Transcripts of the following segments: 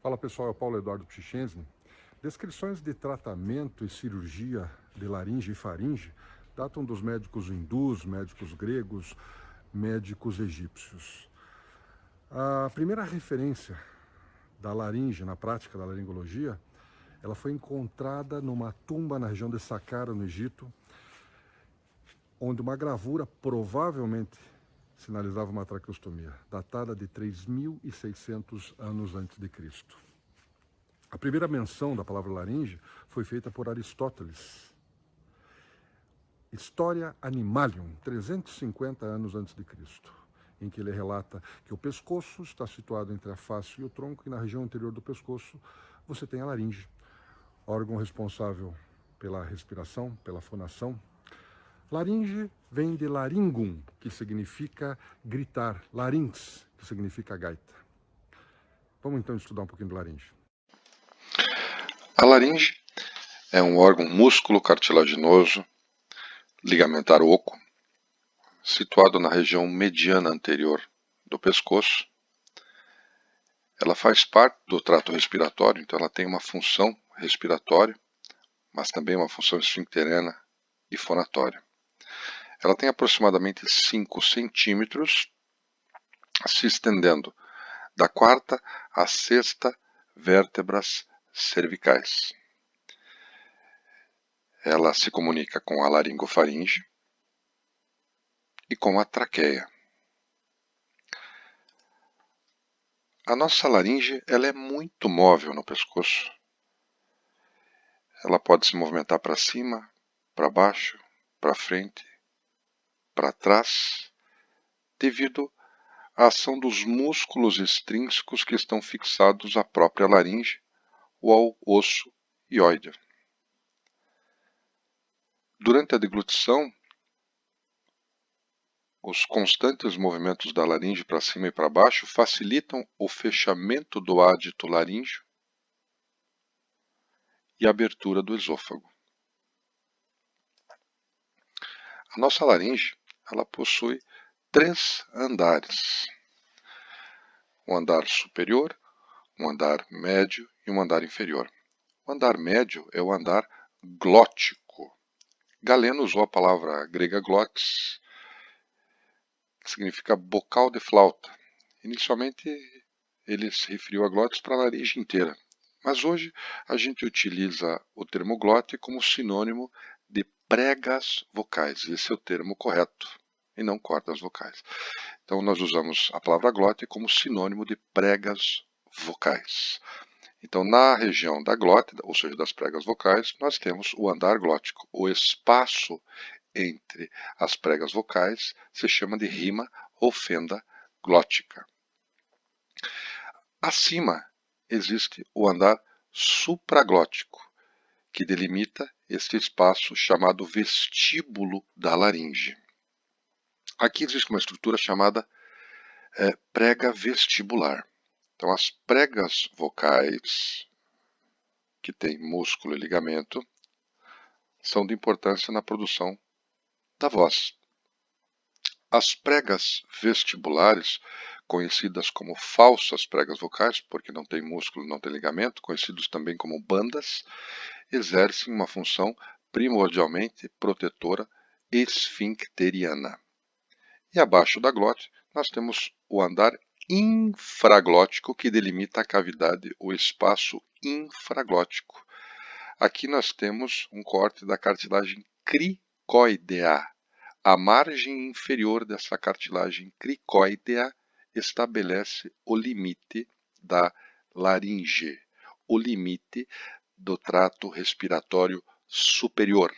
Fala pessoal, é o Paulo Eduardo Pchichensny. Descrições de tratamento e cirurgia de laringe e faringe datam dos médicos hindus, médicos gregos, médicos egípcios. A primeira referência da laringe na prática da laringologia, ela foi encontrada numa tumba na região de Saqqara, no Egito, onde uma gravura provavelmente sinalizava uma traqueostomia, datada de 3.600 anos antes de Cristo. A primeira menção da palavra laringe foi feita por Aristóteles. Historia Animalium, 350 anos antes de Cristo, em que ele relata que o pescoço está situado entre a face e o tronco, e na região interior do pescoço você tem a laringe, órgão responsável pela respiração, pela fonação. Laringe vem de laringum, que significa gritar, larynx, que significa gaita. Vamos então estudar um pouquinho de laringe. A laringe é um órgão músculo cartilaginoso ligamentar oco, situado na região mediana anterior do pescoço. Ela faz parte do trato respiratório, então ela tem uma função respiratória, mas também uma função esfincterana e fonatória. Ela tem aproximadamente 5 centímetros, se estendendo da quarta à sexta vértebras cervicais. Ela se comunica com a laringofaringe e com a traqueia. A nossa laringe ela é muito móvel no pescoço. Ela pode se movimentar para cima, para baixo, para frente, para trás, devido à ação dos músculos extrínsecos que estão fixados à própria laringe ou ao osso hioide. Durante a deglutição, os constantes movimentos da laringe para cima e para baixo facilitam o fechamento do ádito laríngeo e a abertura do esôfago. A nossa laringe ela possui 3 andares. Um andar superior, um andar médio e um andar inferior. O andar médio é o andar glótico. Galeno usou a palavra grega glottis, que significa bocal de flauta. Inicialmente ele se referiu a glottis para a laringe inteira, mas hoje a gente utiliza o termo glote como sinônimo de pregas vocais. Esse é o termo correto, e não cordas vocais. Então nós usamos a palavra glote como sinônimo de pregas vocais. Então na região da glote, ou seja, das pregas vocais, nós temos o andar glótico. O espaço entre as pregas vocais se chama de rima ou fenda glótica. Acima existe o andar supraglótico, que delimita este espaço chamado vestíbulo da laringe. Aqui existe uma estrutura chamada prega vestibular. Então as pregas vocais, que têm músculo e ligamento, são de importância na produção da voz. As pregas vestibulares, conhecidas como falsas pregas vocais, porque não tem músculo e não tem ligamento, conhecidos também como bandas, exercem uma função primordialmente protetora esfincteriana. E abaixo da glote, nós temos o andar infraglótico, que delimita a cavidade, o espaço infraglótico. Aqui nós temos um corte da cartilagem cricoidea. A margem inferior dessa cartilagem cricoidea estabelece o limite da laringe, o limite do trato respiratório superior.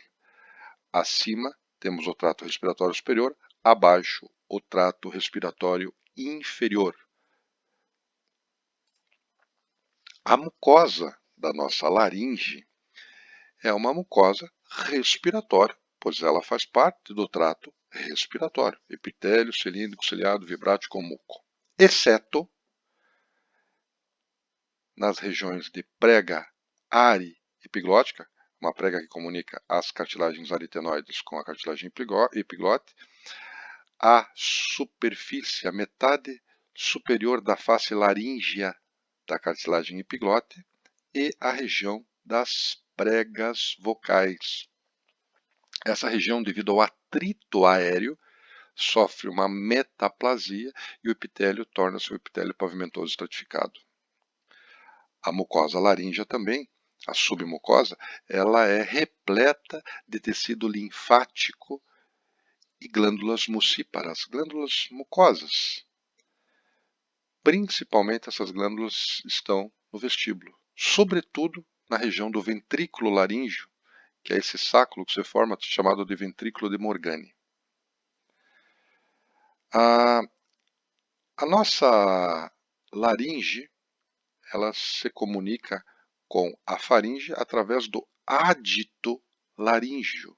Acima temos o trato respiratório superior, abaixo o trato respiratório inferior. A mucosa da nossa laringe é uma mucosa respiratória, pois ela faz parte do trato respiratório, epitélio, cilíndrico, ciliado, vibrático ou muco, exceto nas regiões de prega ariepiglótica, uma prega que comunica as cartilagens aritenoides com a cartilagem epiglote, a superfície, a metade superior da face laríngea da cartilagem epiglote e a região das pregas vocais. Essa região, devido ao atrito aéreo, sofre uma metaplasia e o epitélio torna-se um epitélio pavimentoso estratificado. A mucosa laríngea também, a submucosa, ela é repleta de tecido linfático e glândulas mucíparas, glândulas mucosas. Principalmente essas glândulas estão no vestíbulo, sobretudo na região do ventrículo laríngeo, que é esse sacro que se forma, chamado de ventrículo de Morgani. A nossa laringe, ela se comunica com a faringe através do ádito laríngeo.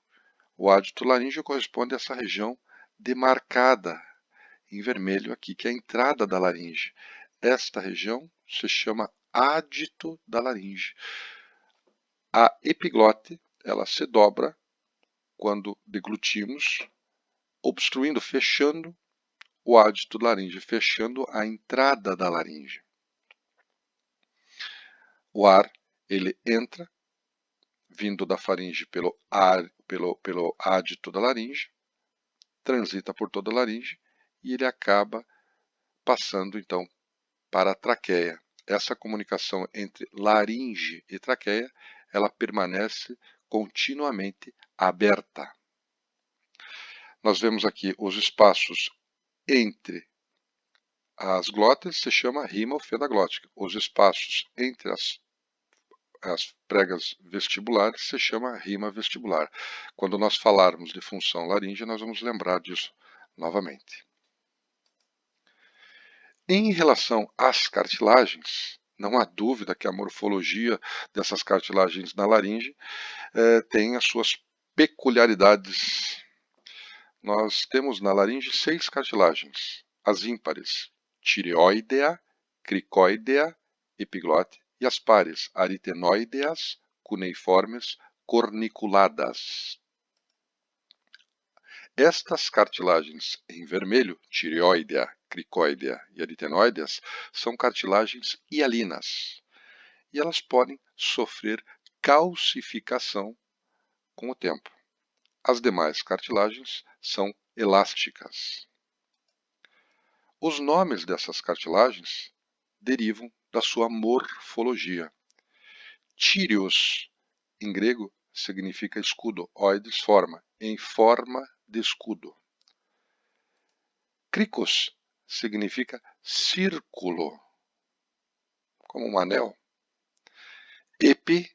O ádito laríngeo corresponde a essa região demarcada em vermelho aqui, que é a entrada da laringe. Esta região se chama ádito da laringe. A epiglote, ela se dobra quando deglutimos, obstruindo, fechando o ádito da laringe, fechando a entrada da laringe. O ar, ele entra, vindo da faringe pelo ádito da laringe, transita por toda a laringe e ele acaba passando, então, para a traqueia. Essa comunicação entre laringe e traqueia, ela permanece continuamente aberta. Nós vemos aqui os espaços entre as glótias, se chama rima ofedaglótica. Os espaços entre as pregas vestibulares se chama rima vestibular. Quando nós falarmos de função laríngea, nós vamos lembrar disso novamente. Em relação às cartilagens, não há dúvida que a morfologia dessas cartilagens na laringe tem as suas peculiaridades. Nós temos na laringe 6 cartilagens, as ímpares, tireoidea, cricoidea, epiglote, e as pares, aritenoideas, cuneiformes, corniculadas. Estas cartilagens em vermelho, tireoidea, cricoidea e aritenoideas, são cartilagens hialinas e elas podem sofrer calcificação com o tempo. As demais cartilagens são elásticas. Os nomes dessas cartilagens derivam da sua morfologia. Tírios, em grego, significa escudo, oides, forma, em forma de escudo. Cricos significa círculo, como um anel. Epi,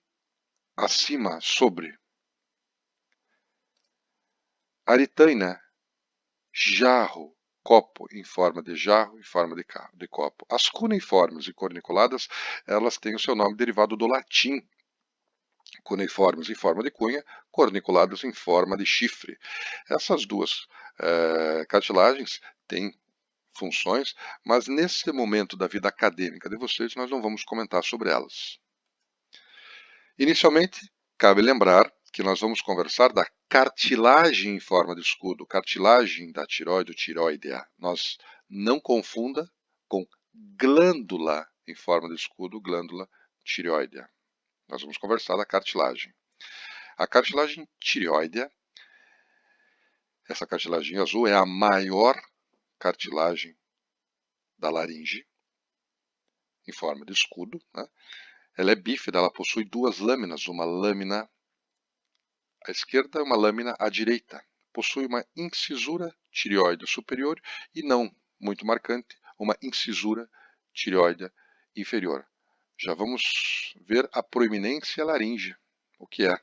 acima, sobre. Aritaina, jarro, copo, em forma de jarro, em forma de copo. As cuneiformes e corniculadas, elas têm o seu nome derivado do latim. Cuneiformes em forma de cunha, corniculadas em forma de chifre. Essas duas cartilagens têm funções, mas nesse momento da vida acadêmica de vocês, nós não vamos comentar sobre elas. Inicialmente, cabe lembrar que nós vamos conversar da cartilagem em forma de escudo, cartilagem da tireoide, tireoidea. Nós não confunda com glândula em forma de escudo, glândula tireoidea. Nós vamos conversar da cartilagem. A cartilagem tireoidea, essa cartilagem azul, é a maior cartilagem da laringe, em forma de escudo, né? Ela é bífida, ela possui 2 lâminas, uma lâmina à esquerda e uma lâmina à direita. Possui uma incisura tireoide superior e, não muito marcante, uma incisura tireoide inferior. Já vamos ver a proeminência laríngea, o que é.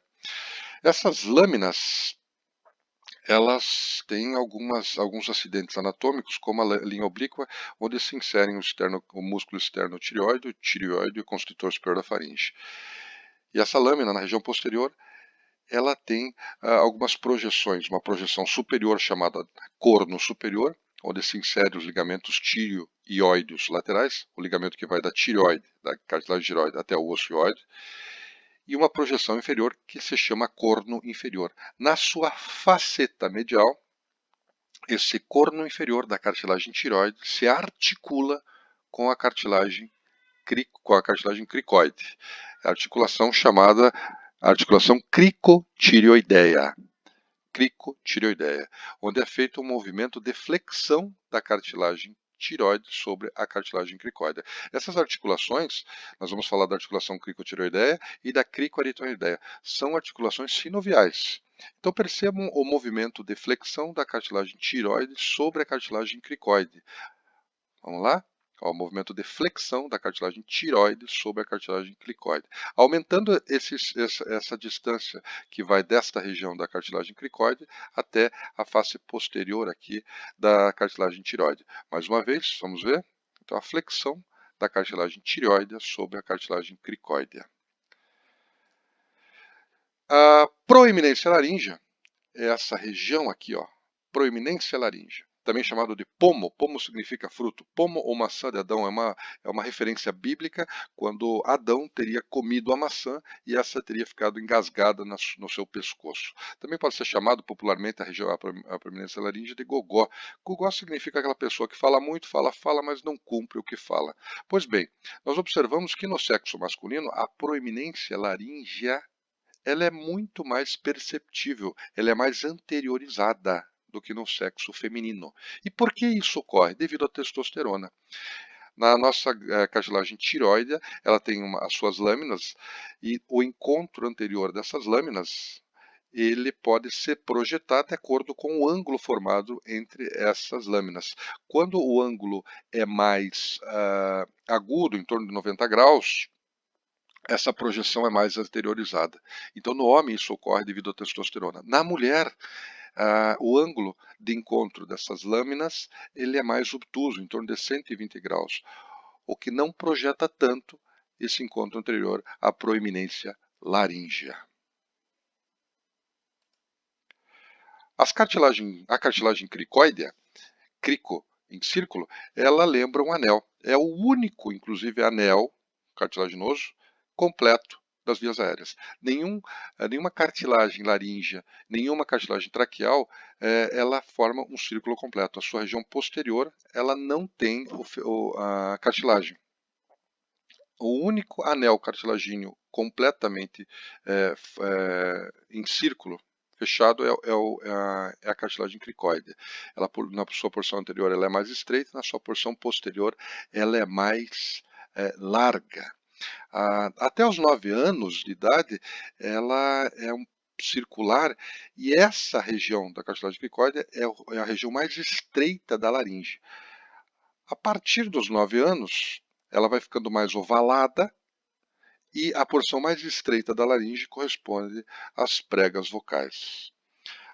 Essas lâminas, elas têm alguns acidentes anatômicos, como a linha oblíqua, onde se inserem o músculo externo tireoide, o tireoide e o constritor superior da faringe. E essa lâmina, na região posterior, ela tem algumas projeções, uma projeção superior chamada corno superior, onde se insere os ligamentos tíreo e ióideos laterais, o ligamento que vai da tireoide, da cartilagem tireoide até o osso ióide, e uma projeção inferior que se chama corno inferior. Na sua faceta medial, esse corno inferior da cartilagem tireoide se articula com a cartilagem com a cartilagem cricoide. É a articulação chamada articulação cricotireoideia. Cricotireoideia, onde é feito um movimento de flexão da cartilagem tireoide sobre a cartilagem cricoide. Essas articulações, nós vamos falar da articulação cricotireoideia e da cricoaritoideia, são articulações sinoviais. Então percebam o movimento de flexão da cartilagem tireoide sobre a cartilagem cricoide. Vamos lá? O movimento de flexão da cartilagem tireoide sobre a cartilagem cricoide. Aumentando essa distância que vai desta região da cartilagem cricoide até a face posterior aqui da cartilagem tireoide. Mais uma vez, vamos ver? Então, a flexão da cartilagem tireoide sobre a cartilagem cricoide. A proeminência laríngea é essa região aqui, ó, proeminência laríngea, também chamado de pomo. Pomo significa fruto. Pomo ou maçã de Adão é uma referência bíblica quando Adão teria comido a maçã e essa teria ficado engasgada no seu pescoço. Também pode ser chamado popularmente a proeminência laríngea de gogó. Gogó significa aquela pessoa que fala muito, fala, mas não cumpre o que fala. Pois bem, nós observamos que no sexo masculino a proeminência laríngea ela é muito mais perceptível, ela é mais anteriorizada do que no sexo feminino. E por que isso ocorre? Devido à testosterona. Na nossa cartilagem tireoide, ela tem as suas lâminas e o encontro anterior dessas lâminas ele pode ser projetado de acordo com o ângulo formado entre essas lâminas. Quando o ângulo é mais agudo, em torno de 90 graus, essa projeção é mais anteriorizada. Então, no homem, isso ocorre devido à testosterona. Na mulher, o ângulo de encontro dessas lâminas ele é mais obtuso, em torno de 120 graus, o que não projeta tanto esse encontro anterior à proeminência laríngea. A cartilagem cricoidea, crico em círculo, ela lembra um anel. É o único, inclusive, anel cartilaginoso completo das vias aéreas. Nenhuma cartilagem laríngea, nenhuma cartilagem traqueal, ela forma um círculo completo. A sua região posterior, ela não tem a cartilagem. O único anel cartilagíneo completamente em círculo fechado é a cartilagem cricoide. Ela, na sua porção anterior, ela é mais estreita, na sua porção posterior, ela é mais larga. Até os 9 anos de idade, ela é um circular e essa região da cartilagem cricoide é a região mais estreita da laringe. A partir dos 9 anos, ela vai ficando mais ovalada e a porção mais estreita da laringe corresponde às pregas vocais.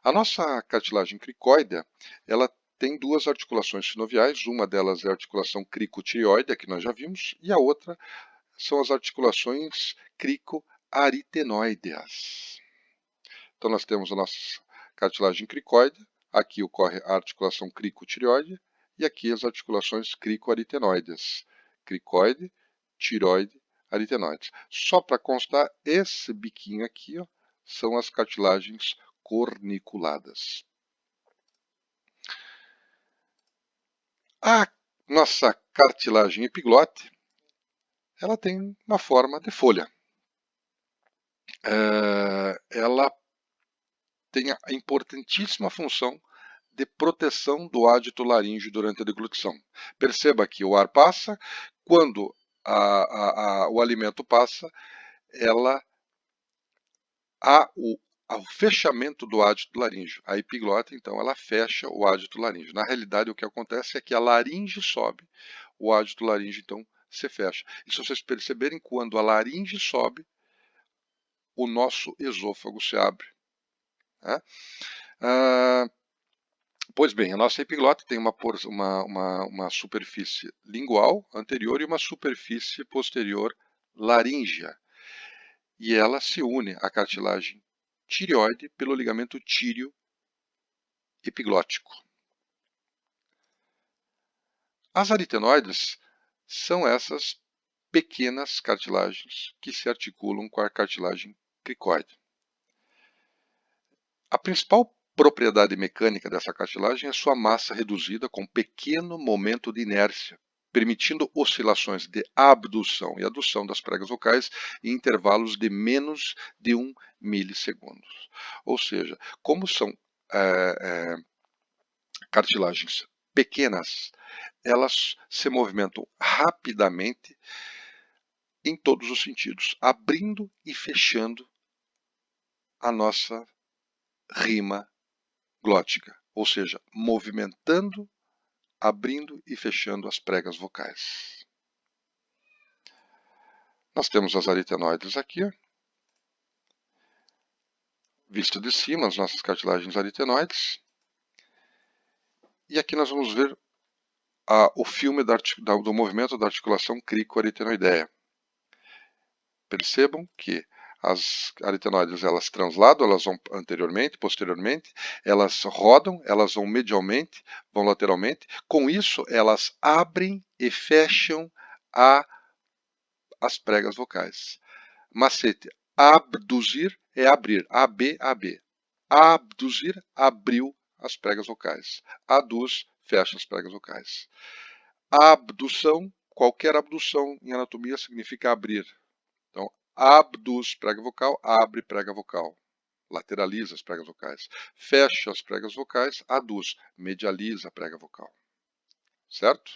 A nossa cartilagem cricóidea, ela tem duas articulações sinoviais, uma delas é a articulação cricotireoidea, que nós já vimos, e a outra são as articulações cricoaritenoideas. Então nós temos a nossa cartilagem cricoide, aqui ocorre a articulação cricotireoide e aqui as articulações cricoaritenoides, cricoide, tireoide, aritenoides. Só para constar, esse biquinho aqui ó, são as cartilagens corniculadas. A nossa cartilagem epiglote, ela tem uma forma de folha. Ela tem a importantíssima função de proteção do ádito laríngeo durante a deglutição. Perceba que o ar passa, quando o alimento passa, há o fechamento do ádito laríngeo. A epiglota, então, ela fecha o ádito laríngeo. Na realidade, o que acontece é que a laringe sobe, o ádito laríngeo, então, se fecha. E se vocês perceberem, quando a laringe sobe, o nosso esôfago se abre. Né? Pois bem, a nossa epiglota tem uma superfície lingual anterior e uma superfície posterior laríngea. E ela se une à cartilagem tireoide pelo ligamento tíreo epiglótico. As aritenoides são essas pequenas cartilagens que se articulam com a cartilagem cricoide. A principal propriedade mecânica dessa cartilagem é sua massa reduzida com pequeno momento de inércia, permitindo oscilações de abdução e adução das pregas vocais em intervalos de menos de 1 milissegundo. Ou seja, como são cartilagens pequenas, elas se movimentam rapidamente em todos os sentidos, abrindo e fechando a nossa rima glótica, ou seja, movimentando, abrindo e fechando as pregas vocais. Nós temos as aritenoides aqui, ó, visto de cima, as nossas cartilagens aritenoides. E aqui nós vamos ver o filme do movimento da articulação crico-aritenoideia. Percebam que as aritenoides, elas transladam, elas vão anteriormente, posteriormente, elas rodam, elas vão medialmente, vão lateralmente. Com isso, elas abrem e fecham as pregas vocais. Macete: abduzir é abrir, AB, AB. Abduzir, abriu as pregas vocais. Aduz, fecha as pregas vocais. Abdução, qualquer abdução em anatomia significa abrir. Então, abduz prega vocal, abre prega vocal. Lateraliza as pregas vocais. Fecha as pregas vocais, aduz, medializa a prega vocal. Certo?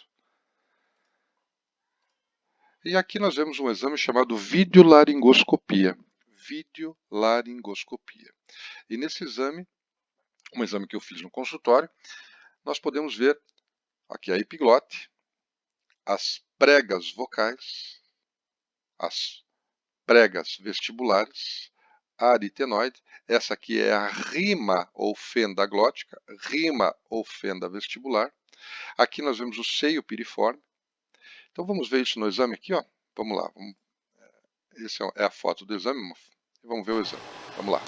E aqui nós vemos um exame chamado videolaringoscopia. Videolaringoscopia. E nesse exame, um exame que eu fiz no consultório, nós podemos ver aqui a epiglote, as pregas vocais, as pregas vestibulares, a aritenoide, essa aqui é a rima ou fenda glótica, rima ou fenda vestibular. Aqui nós vemos o seio piriforme. Então vamos ver isso no exame aqui, ó. Vamos lá. Essa é a foto do exame. Vamos ver o exame. Vamos lá.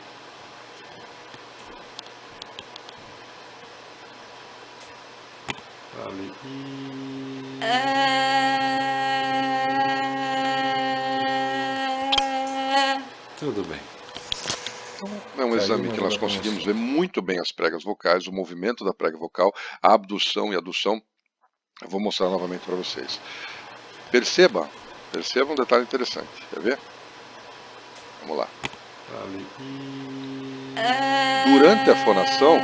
Tudo bem. É um exame que nós conseguimos ver muito bem as pregas vocais, o movimento da prega vocal, a abdução e adução. Eu vou mostrar novamente para vocês. Perceba um detalhe interessante. Quer ver? Vamos lá. Durante a fonação,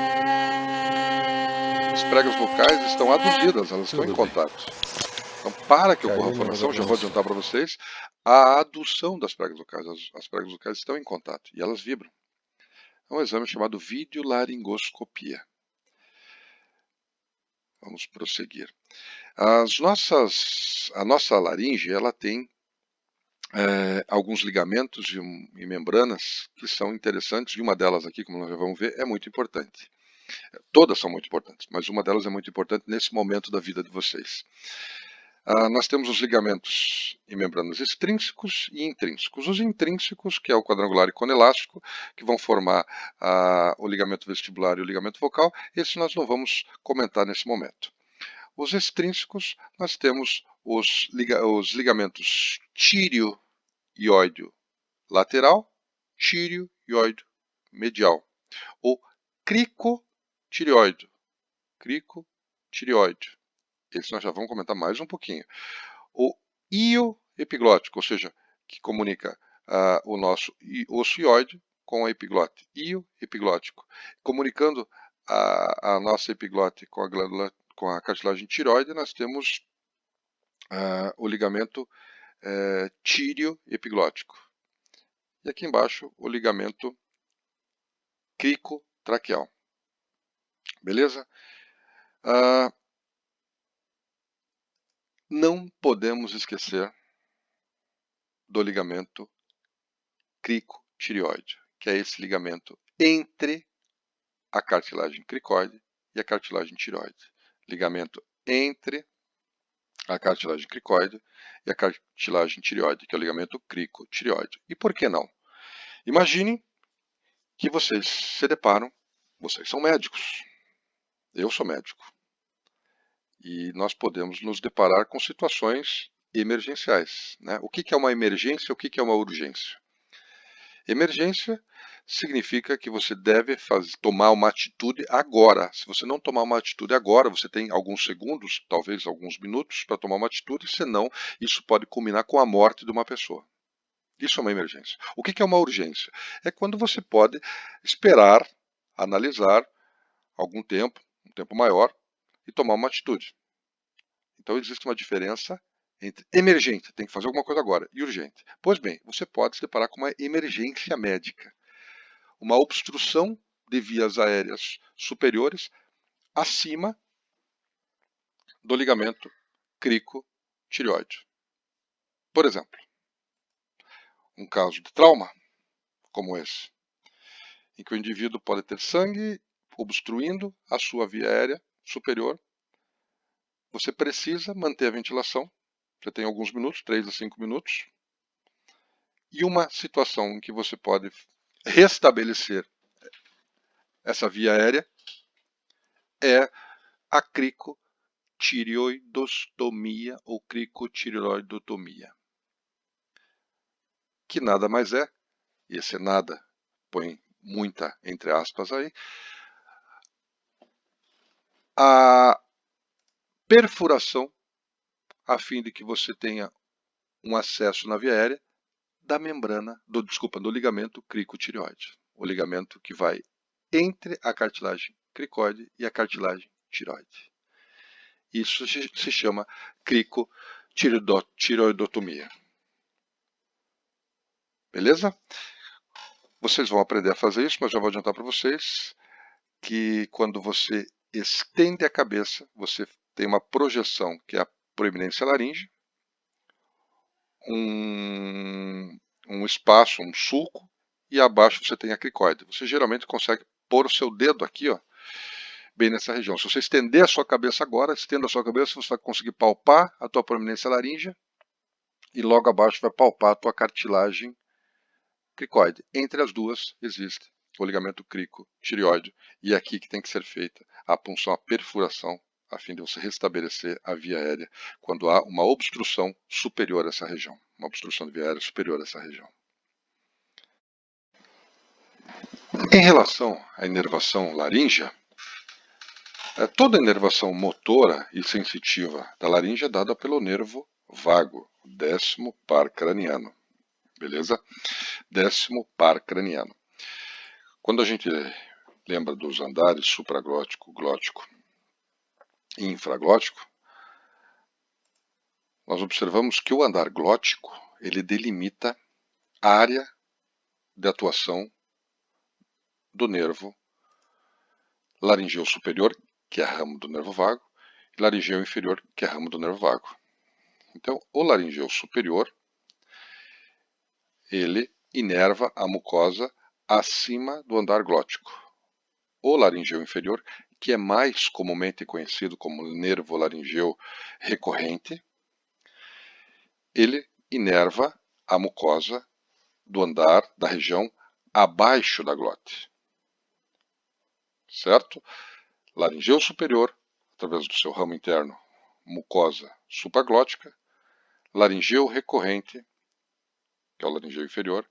as pregas vocais estão aduzidas, elas estão em contato. Então, para que ocorra a fonação, já vou adiantar para vocês, a adução das pregas vocais. As pregas vocais estão em contato e elas vibram. É um exame chamado videolaringoscopia. Vamos prosseguir. A nossa laringe, ela tem alguns ligamentos e membranas que são interessantes, e uma delas aqui, como nós já vamos ver, é muito importante. Todas são muito importantes, mas uma delas é muito importante nesse momento da vida de vocês. Nós temos os ligamentos e membranas extrínsecos e intrínsecos. Os intrínsecos, que é o quadrangular e conelástico, que vão formar o ligamento vestibular e o ligamento vocal, esse nós não vamos comentar nesse momento. Os extrínsecos, nós temos os ligamentos tírio-ióideo lateral, tírio-ióideo medial, ou cricotireoide. Cricotireoide. Esse nós já vamos comentar mais um pouquinho. O io epiglótico, ou seja, que comunica o nosso osso ióide com a epiglote. Io epiglótico. Comunicando a nossa epiglote com a glândula, com a cartilagem tireoide, nós temos o ligamento tírio epiglótico. E aqui embaixo, o ligamento cricotraqueal. Beleza? Não podemos esquecer do ligamento cricotireoide, que é esse ligamento entre a cartilagem cricoide e a cartilagem tireoide. Ligamento entre a cartilagem cricoide e a cartilagem tireoide, que é o ligamento cricotireoide. E por que não? Imagine que vocês se deparam, vocês são médicos, eu sou médico, e nós podemos nos deparar com situações emergenciais. Né? O que é uma emergência e o que é uma urgência? Emergência significa que você deve tomar uma atitude agora. Se você não tomar uma atitude agora, você tem alguns segundos, talvez alguns minutos, para tomar uma atitude, senão isso pode culminar com a morte de uma pessoa. Isso é uma emergência. O que é uma urgência? É quando você pode esperar, analisar algum tempo, um tempo maior, e tomar uma atitude. Então existe uma diferença entre emergente, tem que fazer alguma coisa agora, e urgente. Pois bem, você pode se deparar com uma emergência médica, uma obstrução de vias aéreas superiores acima do ligamento crico-tireoide. Por exemplo, um caso de trauma como esse, em que o indivíduo pode ter sangue obstruindo a sua via aérea superior. Você precisa manter a ventilação. Você tem alguns minutos, 3 a 5 minutos. E uma situação em que você pode restabelecer essa via aérea é a cricotireoidostomia ou cricotireoidotomia, que nada mais é, e esse nada põe muita entre aspas aí, a perfuração a fim de que você tenha um acesso na via aérea da membrana, do ligamento cricotireoide, o ligamento que vai entre a cartilagem cricoide e a cartilagem tireoide. Isso se chama cricotireoidotomia. Beleza? Vocês vão aprender a fazer isso, mas já vou adiantar para vocês que quando você estende a cabeça, você tem uma projeção que é a proeminência laringe, um espaço, um sulco, e abaixo você tem a cricoide. Você geralmente consegue pôr o seu dedo aqui, ó, bem nessa região. Se você estender a sua cabeça agora, estenda a sua cabeça, você vai conseguir palpar a tua proeminência laríngea e logo abaixo vai palpar a tua cartilagem cricoide. Entre as duas existe o ligamento crico-tireoide e é aqui que tem que ser feita a punção, a perfuração, a fim de você restabelecer a via aérea quando há uma obstrução superior a essa região, uma obstrução de via aérea superior a essa região. Em relação à inervação laríngea, toda inervação motora e sensitiva da laringe é dada pelo nervo vago, o 10º par craniano. Beleza? 10º par craniano. Quando a gente lembra dos andares supraglótico, glótico e infraglótico, nós observamos que o andar glótico ele delimita a área de atuação do nervo laringeu superior, que é ramo do nervo vago, e laringeu inferior, que é ramo do nervo vago. Então, o laringeu superior, ele inerva a mucosa acima do andar glótico. O laringeu inferior, que é mais comumente conhecido como nervo laringeu recorrente, ele inerva a mucosa do andar da região abaixo da glote. Certo? Laringeu superior, através do seu ramo interno, mucosa supraglótica, laringeu recorrente, que é o laringeu inferior,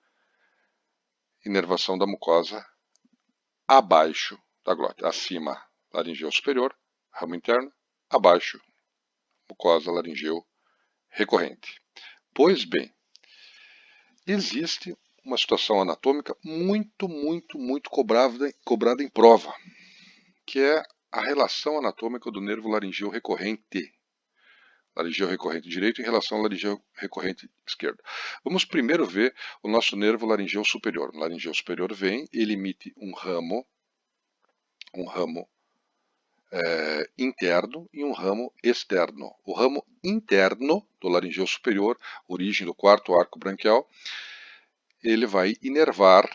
inervação da mucosa abaixo da glote. Acima, laringeu superior, ramo interno, abaixo, mucosa laringeu recorrente. Pois bem, existe uma situação anatômica muito cobrada em prova, que é a relação anatômica do nervo laringeu recorrente direito em relação ao laringeu recorrente esquerdo. Vamos primeiro ver o nosso nervo laringeu superior. O laringeu superior vem, ele emite um ramo interno e um ramo externo. O ramo interno do laringeu superior, origem do 4º arco branquial, ele vai inervar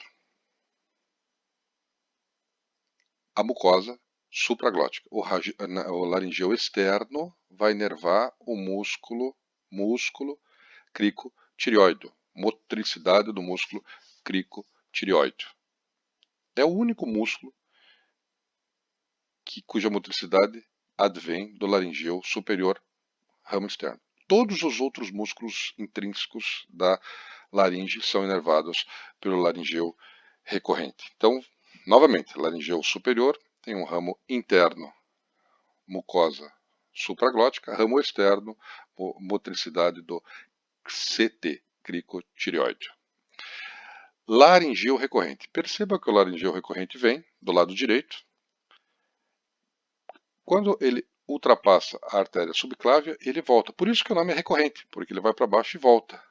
a mucosa supraglótica. O laringeu externo vai inervar o músculo cricotireoide, motricidade do músculo cricotireoide. É o único músculo cuja motricidade advém do laringeu superior, ramo externo. todos os outros músculos intrínsecos da laringe são inervados pelo laringeu recorrente. Então, novamente, laringeu superior tem um ramo interno, mucosa supraglótica, ramo externo, motricidade do CT, cricotireoide. Laringeu recorrente. Perceba que o laringeu recorrente vem do lado direito. Quando ele ultrapassa a artéria subclávia, ele volta. Por isso que o nome é recorrente, porque ele vai para baixo e volta.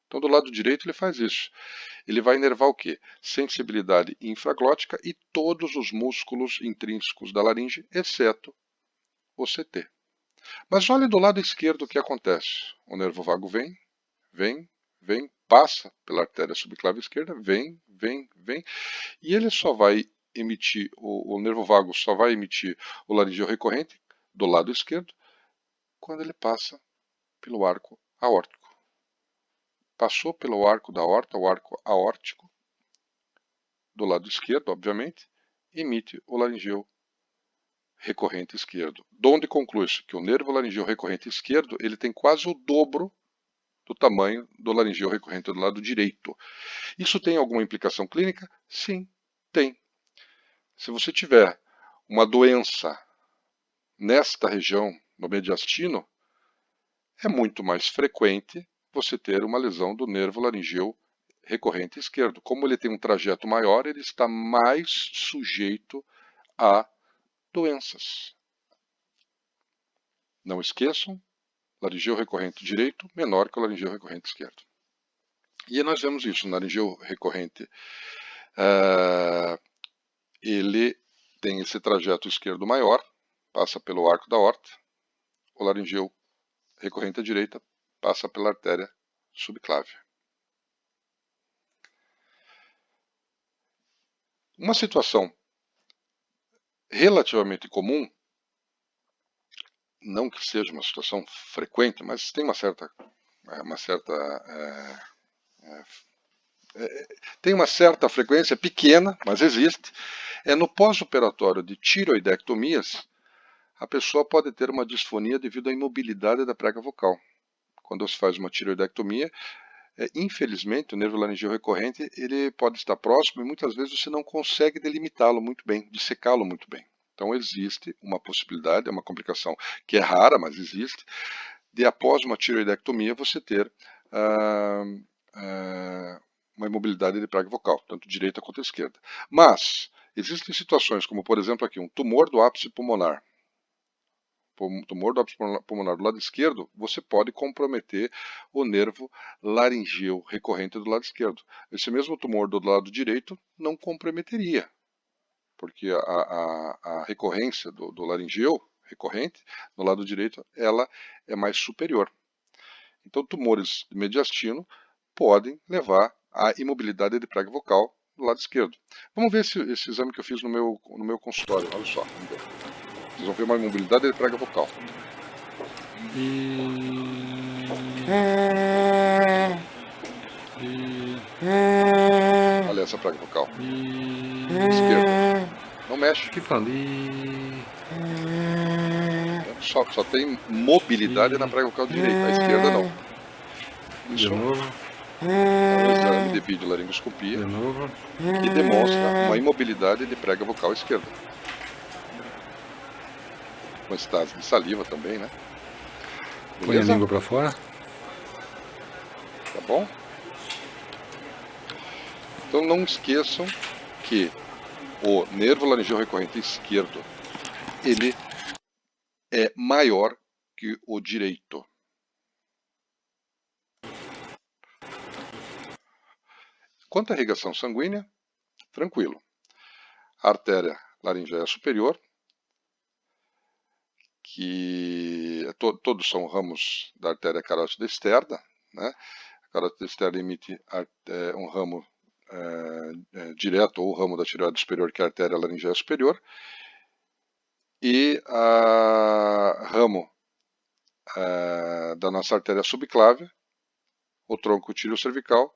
Então, do lado direito, ele faz isso. Ele vai inervar o quê? Sensibilidade infraglótica e todos os músculos intrínsecos da laringe, exceto o CT. Mas olha do lado esquerdo o que acontece. O nervo vago vem, passa pela artéria subclávia esquerda, vem, e ele só vai emitir, o nervo vago só vai emitir o laringeu recorrente do lado esquerdo quando ele passa pelo arco aórtico. Passou pelo arco da aorta, o arco aórtico, do lado esquerdo, obviamente, emite o laringeu recorrente esquerdo. Donde conclui-se que o nervo laringeu recorrente esquerdo ele tem quase o dobro do tamanho do laringeu recorrente do lado direito. Isso tem alguma implicação clínica? Sim, tem. Se você tiver uma doença nesta região, no mediastino, é muito mais frequente você ter uma lesão do nervo laringeu recorrente esquerdo. Como ele tem um trajeto maior, ele está mais sujeito a doenças. Não esqueçam, laringeu recorrente direito menor que o laringeu recorrente esquerdo. E nós vemos isso, o laringeu recorrente, ele tem esse trajeto esquerdo maior, passa pelo arco da aorta, o laringeu recorrente à direita passa pela artéria subclávia. Uma situação relativamente comum, não que seja uma situação frequente, mas tem tem uma certa frequência pequena, mas existe, é no pós-operatório de tireoidectomias, a pessoa pode ter uma disfonia devido à imobilidade da prega vocal. Quando se faz uma tireoidectomia, infelizmente, o nervo laringeu recorrente ele pode estar próximo e muitas vezes você não consegue delimitá-lo muito bem, dissecá-lo muito bem. Então existe uma possibilidade, é uma complicação que é rara, mas existe, de após uma tireoidectomia você ter uma imobilidade de prega vocal, tanto direita quanto esquerda. Mas existem situações como, por exemplo, aqui um tumor do ápice pulmonar. Tumor do ápice pulmonar do lado esquerdo, você pode comprometer o nervo laringeu recorrente do lado esquerdo. Esse mesmo tumor do lado direito não comprometeria, porque a recorrência do laringeu recorrente no lado direito, ela é mais superior. Então, tumores de mediastino podem levar à imobilidade de prega vocal do lado esquerdo. Vamos ver esse exame que eu fiz no meu consultório. Olha só, vamos ver. Vocês vão ver uma imobilidade de prega vocal. Olha essa prega vocal. Esquerda. Não mexe. Que falei. Só tem mobilidade na prega vocal direita. A esquerda não. Isso De novo. é um exame de videolaringoscopia De novo. que demonstra uma imobilidade de prega vocal esquerda. Com estase de saliva também, né? Põe a língua para fora. Tá bom? Então não esqueçam que o nervo laringeu recorrente esquerdo, ele é maior que o direito. Quanto à irrigação sanguínea, tranquilo. A artéria laringéia superior, que todos são ramos da artéria carótida externa, né? A carótida externa emite um ramo direto ou ramo da tireoide superior, que é a artéria laringéia superior, e a ramo da nossa artéria subclávia, o tronco tireocervical,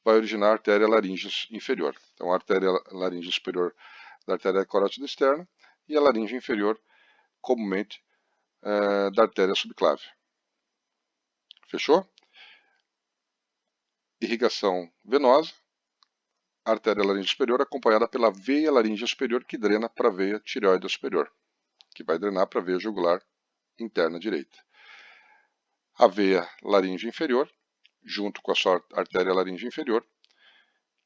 vai originar a artéria laringe inferior. Então, a artéria laringe superior da artéria carótida externa e a laringe inferior, comumente da artéria subclave. Fechou? Irrigação venosa, artéria laríngea superior acompanhada pela veia laríngea superior que drena para a veia tireoide superior, que vai drenar para a veia jugular interna direita. A veia laríngea inferior, junto com a sua artéria laríngea inferior,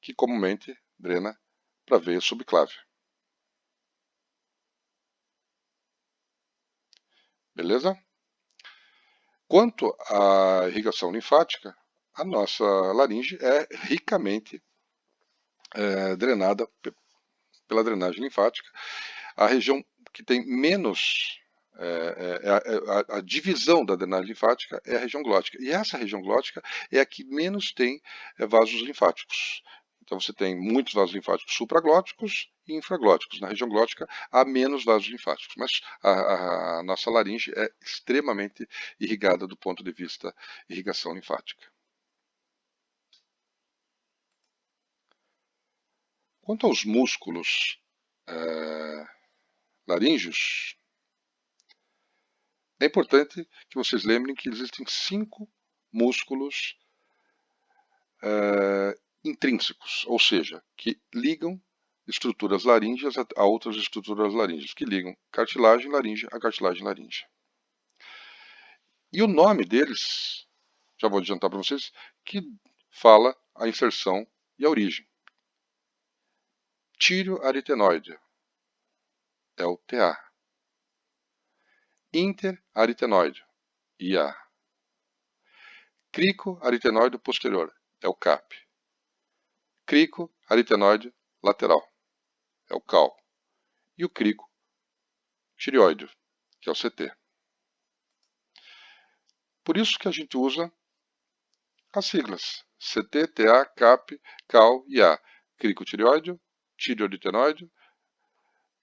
que comumente drena para a veia subclave. Beleza? Quanto à irrigação linfática, a nossa laringe é ricamente drenada pela drenagem linfática. A região que tem menos a divisão da drenagem linfática é a região glótica. E essa região glótica é a que menos tem vasos linfáticos. Então você tem muitos vasos linfáticos supraglóticos e infraglóticos. Na região glótica há menos vasos linfáticos, mas a nossa laringe é extremamente irrigada do ponto de vista irrigação linfática. Quanto aos músculos laríngeos, é importante que vocês lembrem que existem 5 músculos intrínsecos, ou seja, que ligam estruturas laríngeas a outras estruturas laríngeas, que ligam cartilagem laríngea a cartilagem laríngea. E o nome deles, já vou adiantar para vocês, que fala a inserção e a origem. Tíreo-aritenoide é o TA. Interaritenoide, IA. Crico-aritenoide posterior é o CAP. Crico-aritenoide lateral é o CAL. E o crico tireoide, que é o CT. Por isso que a gente usa as siglas CT, TA, CAP, CAL e A. Cricotireoide, tireoaritenoide,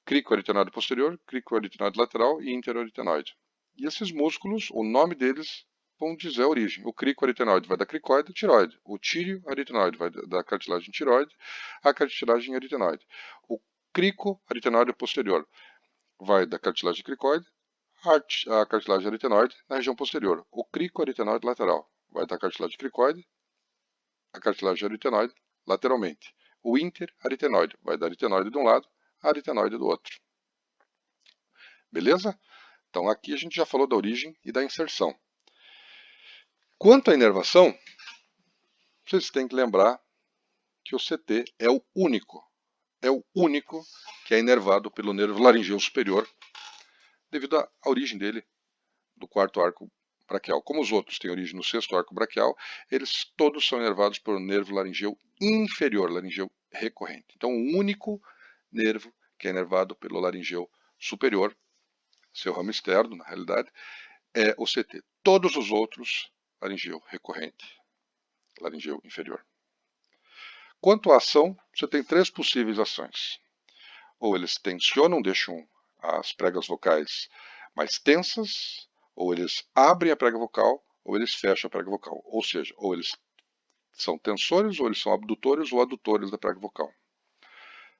cricoaritenoide posterior, cricoaritenoide lateral e interaritenoide. E esses músculos, o nome deles vão dizer a origem. O cricoaritenoide vai da cricoide e tireoide. O tireoaritenoide vai da cartilagem tireoide à cartilagem aritenoide. O cricoaritenoide posterior vai da cartilagem cricoide à cartilagem aritenoide na região posterior. O cricoaritenoide lateral vai da cartilagem cricoide à cartilagem aritenoide lateralmente. O interaritenoide vai da aritenoide de um lado à aritenoide do outro. Beleza? Então aqui a gente já falou da origem e da inserção. Quanto à inervação, vocês têm que lembrar que o CT é o único que é inervado pelo nervo laringeu superior, devido à origem dele do quarto arco braquial. Como os outros têm origem no sexto arco braquial, eles todos são inervados pelo nervo laringeu inferior, laringeu recorrente. Então, o único nervo que é inervado pelo laringeu superior, seu ramo externo, na realidade, é o CT. Todos os outros, laringeu recorrente, laringeu inferior. Quanto à ação, você tem 3 possíveis ações. Ou eles tensionam, deixam as pregas vocais mais tensas, ou eles abrem a prega vocal, ou eles fecham a prega vocal. Ou seja, ou eles são tensores, ou eles são abdutores ou adutores da prega vocal.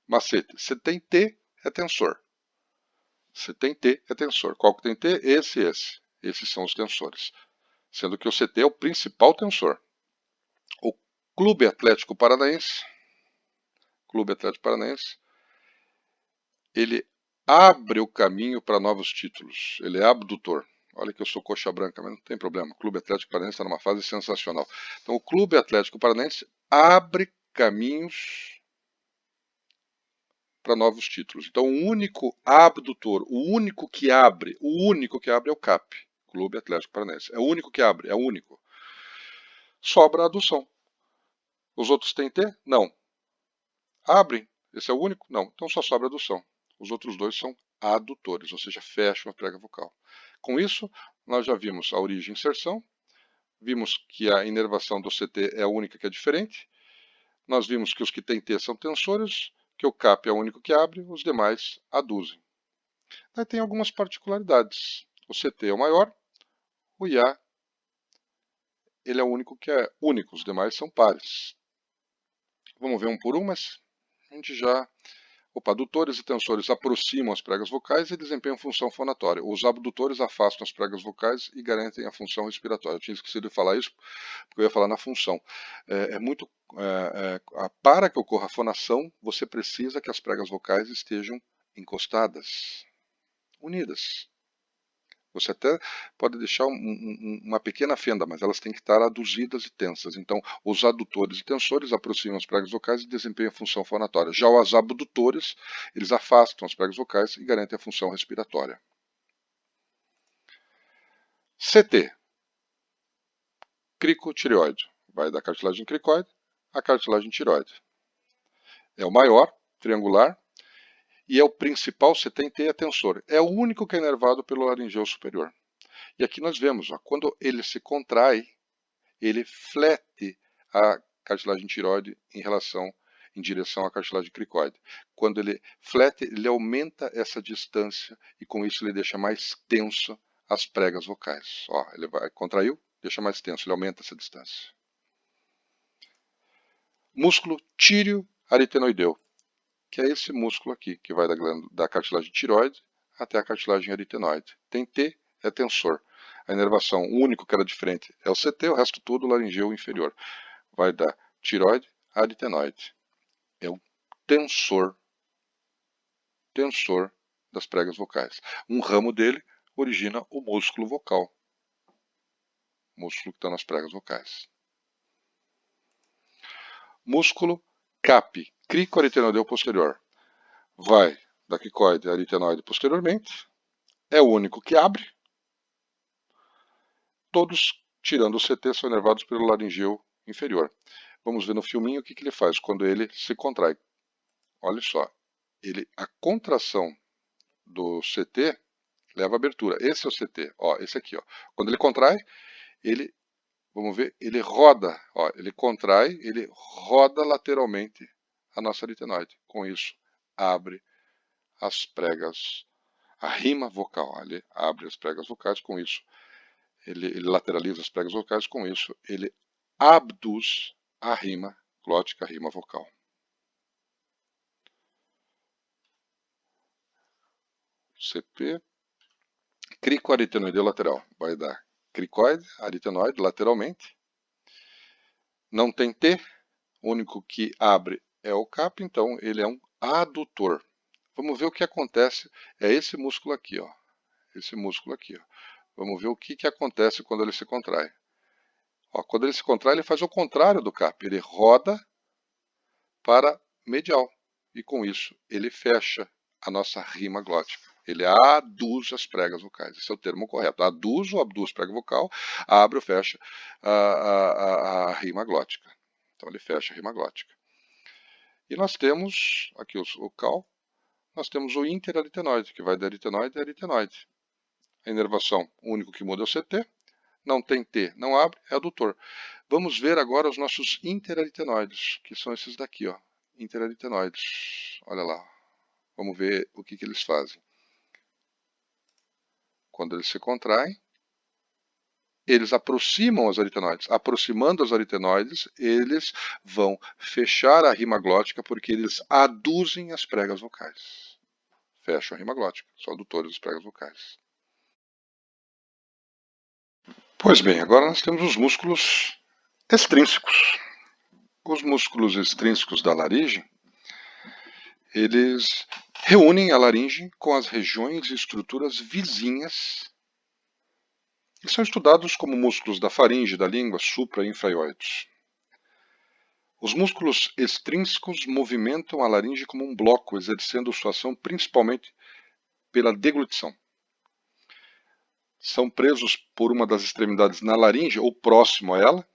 Macete, se tem T, é tensor. Se tem T, é tensor. Qual que tem T? Esse e esse. Esses são os tensores. Sendo que o CT é o principal tensor. O Clube Atlético Paranaense, ele abre o caminho para novos títulos. Ele é abdutor. Olha que eu sou coxa branca, mas não tem problema. O Clube Atlético Paranaense está numa fase sensacional. Então, o Clube Atlético Paranaense abre caminhos para novos títulos. Então, o único abdutor, o único que abre é o CAP, Clube Atlético Paranaense. É o único que abre, é o único. Sobra a adução. Os outros têm T? Não. Abrem? Esse é o único? Não. Então, só sobra a adução. Os outros dois são adutores, ou seja, fecham a prega vocal. Com isso, nós já vimos a origem e inserção, vimos que a inervação do CT é a única que é diferente, nós vimos que os que têm T são tensores, que o CAP é o único que abre, os demais aduzem. Daí tem algumas particularidades. O CT é o maior, o IA ele é o único que é único, os demais são pares. Vamos ver um por um, mas a gente já Adutores e tensores aproximam as pregas vocais e desempenham função fonatória. Os abdutores afastam as pregas vocais e garantem a função respiratória. Eu tinha esquecido de falar isso, porque eu ia falar na função. Para que ocorra a fonação, você precisa que as pregas vocais estejam encostadas, unidas. Você até pode deixar uma pequena fenda, mas elas têm que estar aduzidas e tensas. Então, os adutores e tensores aproximam as pregas vocais e desempenham a função fonatória. Já os abdutores, eles afastam as pregas vocais e garantem a função respiratória. CT, cricotireoide, vai da cartilagem cricoide à cartilagem tireoide. É o maior, triangular, e é o principal CT em teia tensor. É o único que é inervado pelo laringeu superior. E aqui nós vemos, ó, quando ele se contrai, ele flete a cartilagem tireoide em direção à cartilagem cricoide. Quando ele flete, ele aumenta essa distância e com isso ele deixa mais tenso as pregas vocais. Ó, ele contraiu, deixa mais tenso, ele aumenta essa distância. Músculo tíreo-aritenoideu, que é esse músculo aqui, que vai da cartilagem tireoide até a cartilagem aritenoide. Tem T, é tensor. A inervação, o único que era diferente é o CT, o resto tudo laringeu inferior. Vai da tireoide à aritenoide. É o tensor das pregas vocais. Um ramo dele origina o músculo vocal. Músculo que está nas pregas vocais. Músculo CAP, cricoaritenoideu posterior. Vai da cricoide à aritenoide posteriormente. É o único que abre. Todos, tirando o CT, são inervados pelo laringeu inferior. Vamos ver no filminho o que ele faz quando ele se contrai. Olha só, a contração do CT leva à abertura. Esse é o CT, ó, esse aqui. Ó. Quando ele contrai, vamos ver, ele roda. Ó, ele contrai, ele roda lateralmente a nossa aritenoide. Com isso, abre as pregas, a rima vocal. Ó, ele abre as pregas vocais, com isso ele lateraliza as pregas vocais, com isso ele abduz a rima glótica, a rima vocal. CP, cricoaritenoideu lateral, vai dar cricoide, aritenoide lateralmente. Não tem T, o único que abre é o CAP, então ele é um adutor. Vamos ver o que acontece, é esse músculo aqui, ó. Esse músculo aqui, ó. Vamos ver o que acontece quando ele se contrai. Ó, quando ele se contrai, ele faz o contrário do CAP. Ele roda para medial. E com isso, ele fecha a nossa rima glótica. Ele aduz as pregas vocais. Esse é o termo correto. Aduz ou abduz prega vocal, abre ou fecha a rima glótica. Então, ele fecha a rima glótica. E nós temos, aqui o cal, nós temos o interaritenoide, que vai da aritenoide a aritenoide. A inervação, o único que muda é o CT. Não tem T, não abre, é adutor. Vamos ver agora os nossos interaritenoides, que são esses daqui, ó. Interaritenoides. Olha lá. Vamos ver o que eles fazem. Quando eles se contraem, eles aproximam as aritenoides. Aproximando as aritenoides, eles vão fechar a rima glótica porque eles aduzem as pregas vocais. Fecham a rima glótica. São adutores das pregas vocais. Pois bem, agora nós temos os músculos extrínsecos. Os músculos extrínsecos da laringe, eles reúnem a laringe com as regiões e estruturas vizinhas e são estudados como músculos da faringe, da língua, supra e infraioides. Os músculos extrínsecos movimentam a laringe como um bloco, exercendo sua ação principalmente pela deglutição. São presos por uma das extremidades na laringe ou próximo a ela,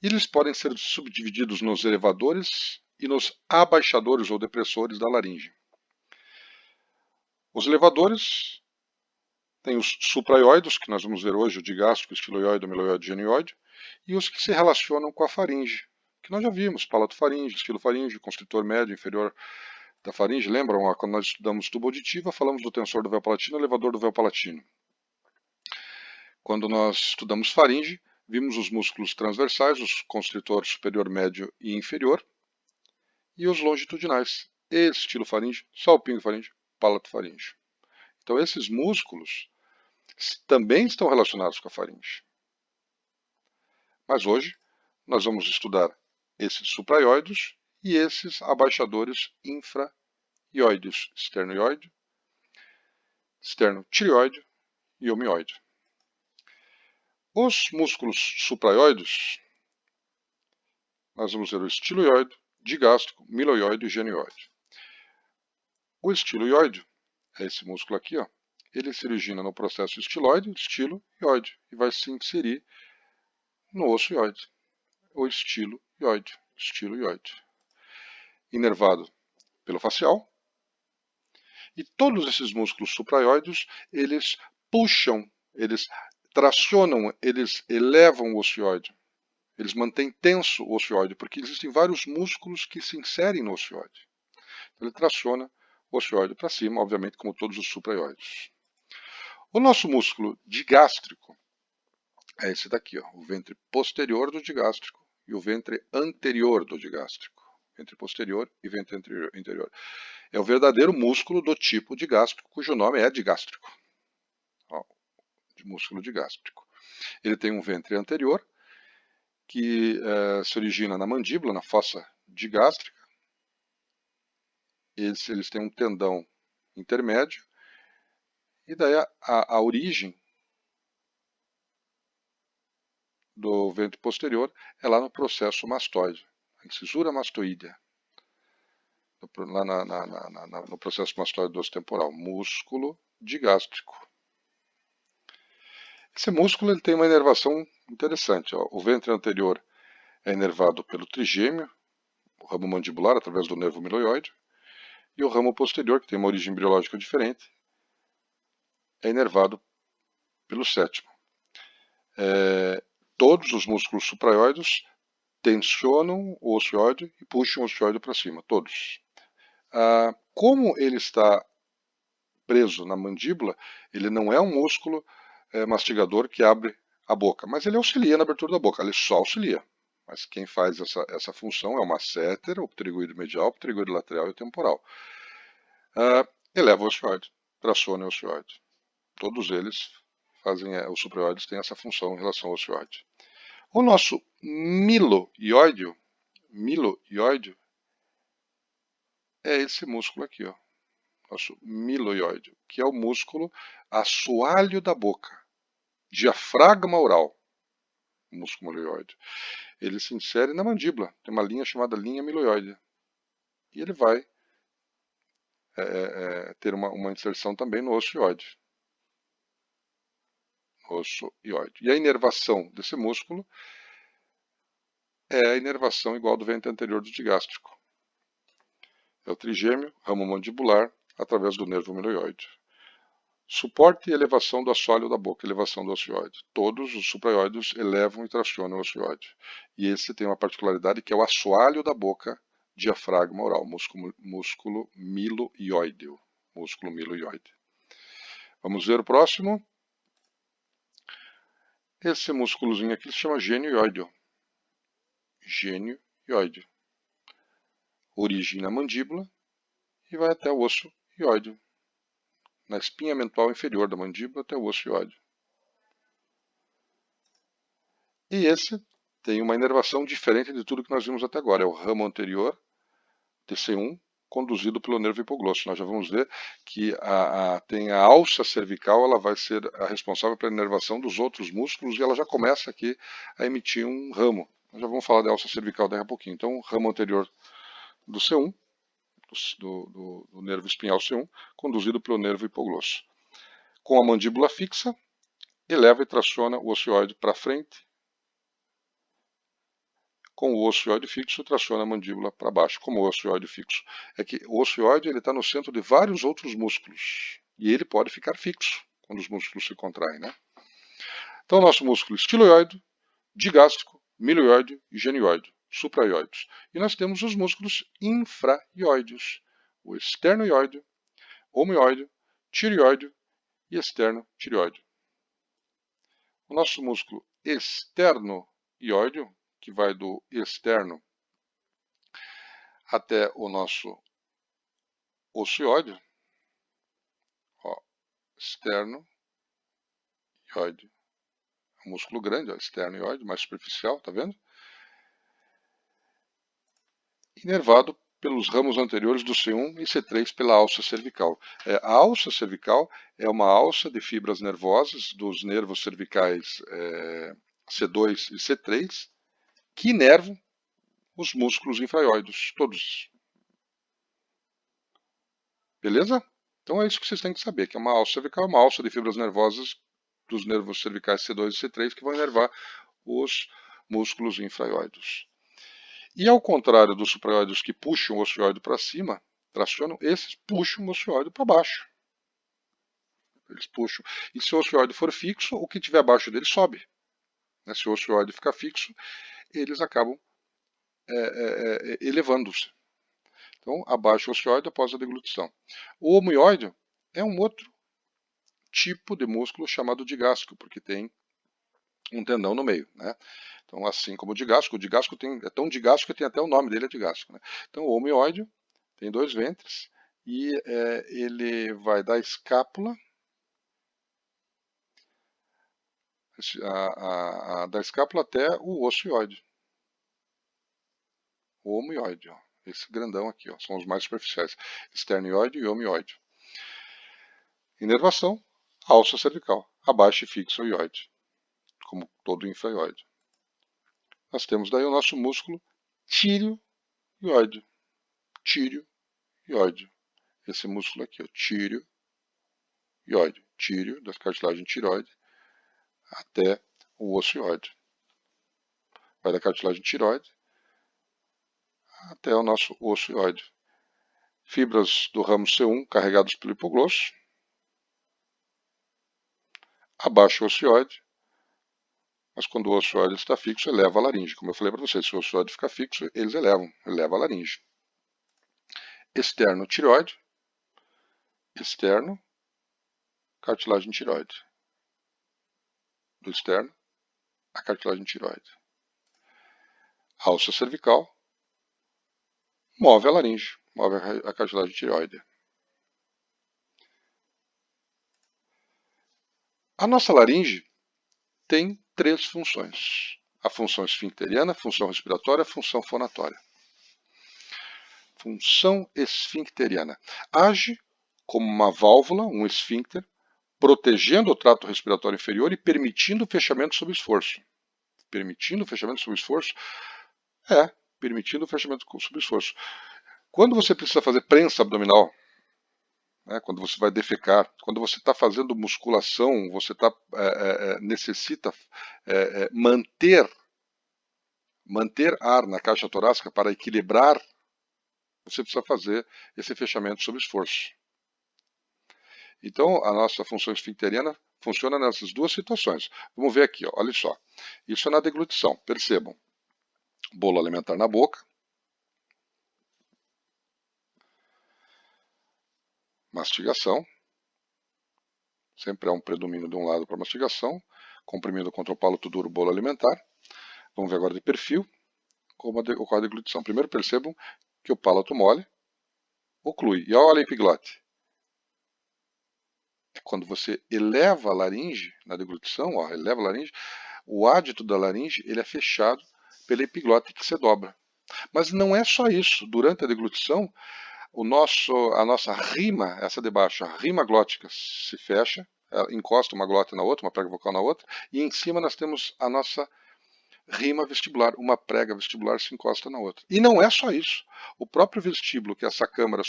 e eles podem ser subdivididos nos elevadores e nos abaixadores ou depressores da laringe. Os elevadores têm os supraioides, que nós vamos ver hoje, o digástrico, estiloioide, meloioide, genioide, e os que se relacionam com a faringe, que nós já vimos, palatofaringe, estilofaringe, constritor médio, inferior da faringe. Lembram, quando nós estudamos tubo auditiva, falamos do tensor do véu palatino, elevador do véu palatino. Quando nós estudamos faringe, vimos os músculos transversais, os constritor superior, médio e inferior, e os longitudinais, estilofaringe, salpingofaringe, palatofaringe. Então esses músculos também estão relacionados com a faringe. Mas hoje nós vamos estudar esses supraioides e esses abaixadores infraioides, esternoioide, esternotireoide e omioide. Os músculos supraioides, nós vamos ver o estiloioide, digástrico, miloioide e genioide. O estiloioide é esse músculo aqui, ó. Ele se origina no processo estiloide, estilo-ioide, e vai se inserir no osso ioide, o estiloioide, inervado pelo facial. E todos esses músculos supraioides, eles puxam, eles tracionam, eles elevam o ossioide. Eles mantêm tenso o ossioide, porque existem vários músculos que se inserem no ossioide. Então, ele traciona o ossioide para cima, obviamente, como todos os supraioides. O nosso músculo digástrico é esse daqui, ó, o ventre posterior do digástrico e o ventre anterior do digástrico. Ventre posterior e ventre interior. É o verdadeiro músculo do tipo digástrico, cujo nome é digástrico. Ó, de músculo digástrico. Ele tem um ventre anterior, que se origina na mandíbula, na fossa digástrica. Eles têm um tendão intermédio, e daí a origem do ventre posterior é lá no processo mastoide, a incisura mastoidea, lá no processo mastoide do osso temporal, músculo digástrico. Esse músculo ele tem uma inervação interessante. Ó. O ventre anterior é inervado pelo trigêmeo, o ramo mandibular, através do nervo miloioide, e o ramo posterior, que tem uma origem embriológica diferente, é inervado pelo sétimo. Todos os músculos supraioides tensionam o ossioide e puxam o ossioide para cima, todos. Como ele está preso na mandíbula, ele não é um músculo mastigador que abre a boca, mas ele auxilia na abertura da boca, ele só auxilia. Mas quem faz essa função é o masséter, o pterygoide medial, o pterygoide lateral e o temporal. Eleva o ossioide, traciona o ossioide. Todos eles fazem, os supraioides têm essa função em relação ao ossioide. O nosso miloioide é esse músculo aqui, ó. Nosso miloioide, que é o músculo assoalho da boca, diafragma oral, o músculo miloioide. Ele se insere na mandíbula, tem uma linha chamada linha miloioide. E ele vai ter uma inserção também no ossioide. E a inervação desse músculo é a inervação igual do ventre anterior do digástrico. É o trigêmeo, ramo mandibular, através do nervo miloioide. Suporte e elevação do assoalho da boca, elevação do ossioide. Todos os supraioides elevam e tracionam o ossioide. E esse tem uma particularidade que é o assoalho da boca, diafragma oral, músculo miloioide. Músculo miloioide. Vamos ver o próximo. Esse músculozinho aqui se chama genioide. Genioide. Origem na mandíbula e vai até o osso ioide. Na espinha mental inferior da mandíbula até o osso ioide. E esse tem uma inervação diferente de tudo que nós vimos até agora. É o ramo anterior, TC1, conduzido pelo nervo hipoglosso. Nós já vamos ver que tem a alça cervical, ela vai ser a responsável pela inervação dos outros músculos e ela já começa aqui a emitir um ramo. Nós já vamos falar da alça cervical daqui a pouquinho. Então, o ramo anterior do C1, do nervo espinhal C1, conduzido pelo nervo hipoglosso. Com a mandíbula fixa, eleva e traciona o ossioide para frente. Com o ossioide fixo, traciona a mandíbula para baixo. Como o ossioide fixo? É que o ossioide está no centro de vários outros músculos. E ele pode ficar fixo quando os músculos se contraem. Né? Então, nosso músculo estiloioide, digástrico, miloioide e genioide, supraioides. E nós temos os músculos infraioides, o esternoioide, omioide, tireoide e esternotireoide. O nosso músculo externoioide, que vai do externo até o nosso ocioide, ó, externo ióide. Um músculo grande, ó, externo ióide, mais superficial, tá vendo? Inervado pelos ramos anteriores do C1 e C3 pela alça cervical. A alça cervical é uma alça de fibras nervosas dos nervos cervicais C2 e C3 que inervam os músculos infraóides, todos. Beleza? Então é isso que vocês têm que saber, que é uma alça cervical, uma alça de fibras nervosas dos nervos cervicais C2 e C3 que vão inervar os músculos infraóides. E ao contrário dos supraóides que puxam o ocioide para cima, tracionam, esses puxam o ocioide para baixo. Eles puxam. E se o ocioide for fixo, o que tiver abaixo dele sobe. Se o ocioide ficar fixo, eles acabam elevando-se. Então, abaixa o ocioide após a deglutição. O homoióide é um outro tipo de músculo chamado digástrico, porque tem um tendão no meio, né? Então, assim como o digástrico é tão digástrico que tem até o nome dele é digástrico, né? Então, o homoióide tem dois ventres e ele vai da escápula, da escápula até o ocioide. O homoióide, ó, esse grandão aqui, ó, são os mais superficiais, esternioide e homoióide. Inervação, alça cervical, abaixo e fixo o ióide, como todo infraioide. Nós temos daí o nosso músculo tireoide. Tireoide. Esse músculo aqui, ó, tireoide. Tíreo, da cartilagem tireoide, até o ocioide. Vai da cartilagem tireoide até o nosso ocioide. Fibras do ramo C1 carregadas pelo hipoglosso. Abaixo o ocioide. Mas quando o ocioide está fixo, eleva a laringe. Como eu falei para vocês, se o ocioide ficar fixo, eles eleva a laringe. Externo tireoide. Externo, cartilagem tireoide. Do externo, a cartilagem tireoide. Alça cervical, move a laringe, move a cartilagem tireoide. A nossa laringe tem três funções. A função esfincteriana, a função respiratória, a função fonatória. Função esfincteriana. Age como uma válvula, um esfíncter, protegendo o trato respiratório inferior e permitindo o fechamento sob esforço. Permitindo o fechamento sob esforço? Permitindo o fechamento sob esforço. Quando você precisa fazer prensa abdominal, quando você vai defecar, quando você está fazendo musculação, você necessita manter ar na caixa torácica para equilibrar, você precisa fazer esse fechamento sob esforço. Então, a nossa função esfincteriana funciona nessas duas situações. Vamos ver aqui, ó, olha só. Isso é na deglutição, percebam. Bolo alimentar na boca. Mastigação. Sempre há um predomínio de um lado para mastigação. Comprimido contra o palato duro, bolo alimentar. Vamos ver agora de perfil, como ocorre a deglutição. Primeiro percebam que o palato mole oclui. E olha a epiglote. Quando você eleva a laringe na deglutição, ó, eleva a laringe, o ádito da laringe ele é fechado pela epiglote que se dobra. Mas não é só isso. Durante a deglutição, a nossa rima, essa de baixo, a rima glótica se fecha, encosta uma glote na outra, uma prega vocal na outra, e em cima nós temos a nossa rima vestibular, uma prega vestibular se encosta na outra. E não é só isso. O próprio vestíbulo, que é essa câmara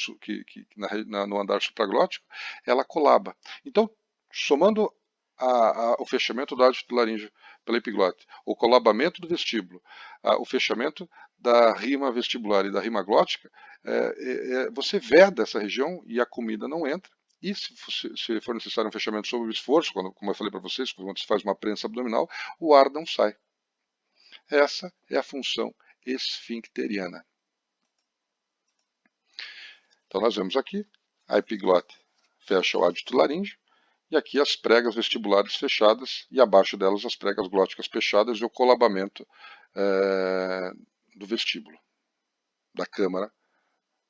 no andar supraglótico, ela colaba. Então, somando o fechamento do ádito laríngeo pela epiglote, o colabamento do vestíbulo, o fechamento da rima vestibular e da rima glótica, você veda essa região e a comida não entra. E se for necessário um fechamento sob o esforço, como eu falei para vocês, quando se faz uma prensa abdominal, o ar não sai. Essa é a função esfincteriana. Então nós vemos aqui a epiglote fecha o ádito laríngeo e aqui as pregas vestibulares fechadas e abaixo delas as pregas glóticas fechadas e o colabamento do vestíbulo, da câmara